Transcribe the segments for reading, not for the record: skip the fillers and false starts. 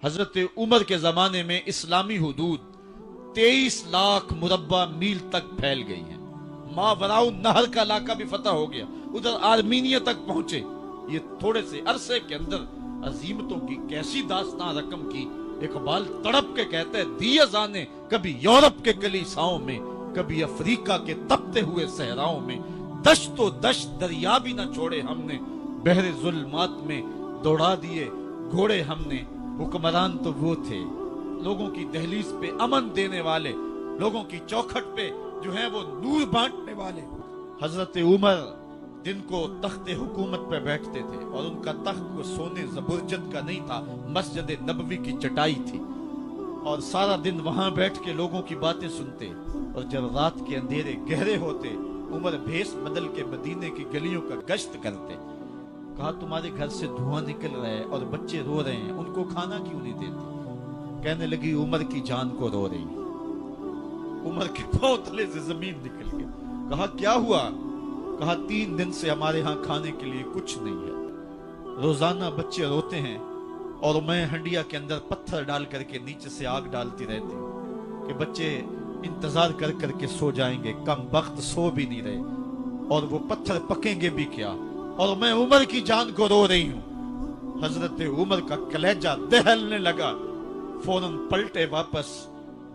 हजरत उमर के जमाने में इस्लामी हुदूद 23 लाख मुरब्बा मील तक फैल गई हैं। मावराउ नहर का इलाका भी फतह हो गया, उधर आर्मीनिया तक पहुंचे। ये थोड़े से अरसे के अंदर अजीमतों की कैसी दास्तान रकम की। इकबाल तड़प के कहते हैं, दिए जाने कभी यूरोप के कलीसाओं में, कभी अफ्रीका के तपते हुए सहराओं में, दश्तो दश्त दरिया भी न छोड़े हमने, बहरे जुल्मात में दौड़ा दिए घोड़े हमने। हुक्मरान तो वो थे लोगों की दहलीज पे अमन देने वाले, लोगों की चौखट पे जो है वो नूर बांटने वाले। हजरत उमर दिन को तख्ते हुकूमत पे बैठते थे और उनका तख्त वो सोने जबरजद का नहीं था, मस्जिद नबवी की चटाई थी और सारा दिन वहां बैठ के लोगों की बातें सुनते। और जब रात के अंधेरे गहरे होते, उमर भेस बदल के मदीने की गलियों का गश्त करते। कहा, तुम्हारे घर से धुआं निकल रहा है और बच्चे रो रहे हैं, उनको खाना क्यों नहीं देती? कहने लगी, उमर की जान को रो रही। उमर के पांव तले से जमीन निकल गई। कहा, क्या हुआ? कहा, 3 दिन से हमारे यहाँ खाने के लिए कुछ नहीं है। रोजाना बच्चे रोते हैं और मैं हंडिया के अंदर पत्थर डाल करके नीचे से आग डालती रहती हूँ कि बच्चे इंतजार कर करके सो जाएंगे। कम वक्त सो भी नहीं रहे और वो पत्थर पकेंगे भी क्या, और मैं उमर की जान को रो रही हूँ। हजरत उमर का कलेजा दहलने लगा। फौरन पलटे वापस,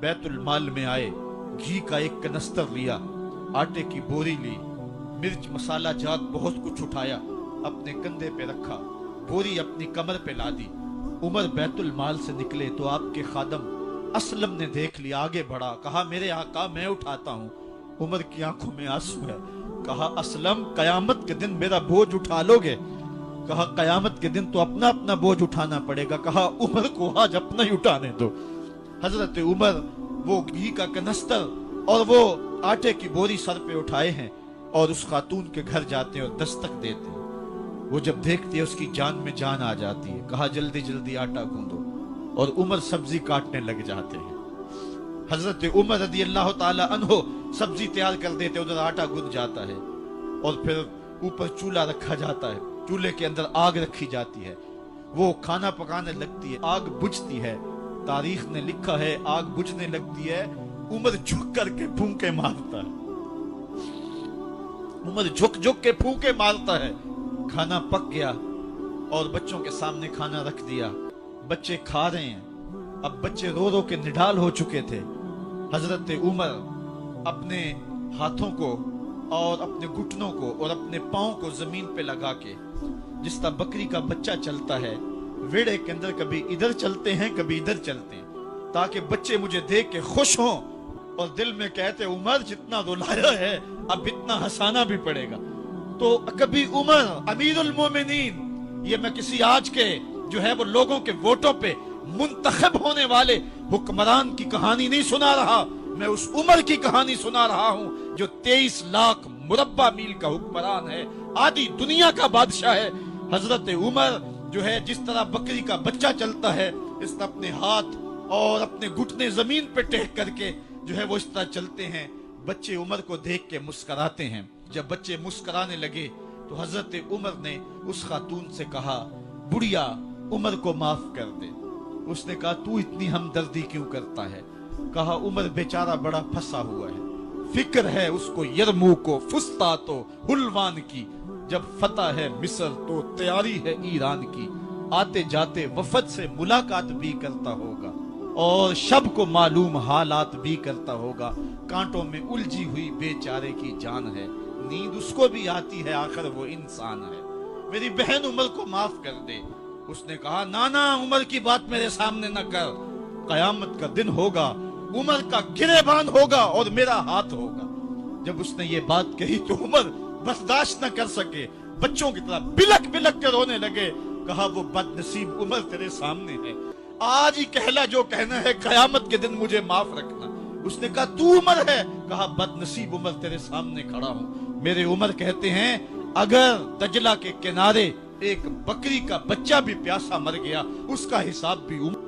बैतुल माल में आए, घी का एक कनस्तर लिया, आटे की बोरी ली, मिर्च मसाला जात बहुत कुछ उठाया, अपने कंधे पे रखा, बोरी अपनी कमर पे ला दी। उमर बैतुल माल से निकले तो आपके खादम असलम ने देख लिया, आगे बढ़ा, कहा, मेरे आका मैं उठाता हूँ। उमर की आंखों में आंसू है। कहा, असलम कयामत के दिन मेरा बोझ उठा लोगे? कहा, कयामत के दिन तो अपना अपना बोझ उठाना पड़ेगा। कहा, उमर को आज अपना ही उठाने दो। हजरत उमर वो घी का कनस्तर और वो आटे की बोरी सर पे उठाए हैं और उस खातून के घर जाते हैं और दस्तक देते हैं। वो जब देखती है उसकी जान में जान आ जाती है। कहा, जल्दी जल्दी आटा गूंदो, और उमर सब्जी काटने लग जाते हैं। हजरत उमर रदी अल्लाह ताला अन्हो सब्जी तैयार कर देते, उधर आटा गूंद जाता है और फिर ऊपर चूल्हा रखा जाता है, चूल्हे के अंदर आग रखी जाती है, वो खाना पकाने लगती है, आग बुझती है। तारीख ने लिखा है, आग बुझने लगती है, उमर झुक करके फूंके मारता है। उमर झुक झुक के फूंके मारता है। खाना पक गया और बच्चों के सामने खाना रख दिया, बच्चे खा रहे हैं। अब बच्चे रो रो के निढाल हो चुके थे। हजरत उमर अपने हाथों को और अपने घुटनों को और अपने पांव को जमीन पे लगा के, जिस तरह बकरी का बच्चा चलता है, वेड़े के अंदर कभी इधर चलते हैं कभी इधर चलते हैं, ताकि बच्चे मुझे देख के खुश हों और दिल में कहते, उमर जितना रुलाया है अब इतना हंसाना भी पड़ेगा। तो कभी उमर अमीरुल मोमिनीन, ये मैं किसी आज के जो है वो लोगों के वोटों पे मुंतखब होने वाले हुक्मरान की कहानी नहीं सुना रहा, मैं उस उमर की कहानी सुना रहा हूं जो 23 लाख मुरब्बा मील का हुक्मरान है, आधी दुनिया का बादशाह है। हजरत उमर जो है जिस तरह बकरी का बच्चा चलता है, इस तरह अपने हाथ और अपने घुटने जमीन पे टेक करके जो है वो इस तरह चलते हैं। बच्चे उमर को देख के मुस्कुराते हैं। जब बच्चे मुस्कुराने लगे तो हजरत उमर ने उस खातून से कहा, बुढ़िया उमर को माफ कर दे। उसने कहा, तू इतनी हमदर्दी क्यों करता है? कहा, उमर बेचारा बड़ा फंसा हुआ है, फिक्र है उसको यरमूक को, फुस्तातो हुलवान की, जब फतह है मिस्र तो तैयारी है ईरान की, आते जाते वफद से मुलाकात भी करता होगा और शब को मालूम हालात भी करता होगा, कांटों में उलझी हुई बेचारे की जान है, नींद उसको भी आती है, आखिर वो इंसान है, मेरी बहन उमर को माफ कर दे। उसने कहा, नाना उमर की बात मेरे सामने न कर, कयामत का दिन होगा, उमर का गिरेबान होगा और मेरा हाथ होगा। जब उसने ये बात कही तो उमर बर्दाश्त न कर सके, बच्चों की तरह बिलक बिलक के रोने लगे। कहा, वो बदनसीब उमर तेरे सामने है, आज ही कहला जो कहना है, कयामत के दिन मुझे माफ रखना। उसने कहा, तू उमर है? कहा, बदनसीब उमर तेरे सामने खड़ा हूं। मेरे उमर कहते हैं, अगर दजला के किनारे एक बकरी का बच्चा भी प्यासा मर गया, उसका हिसाब भी उमर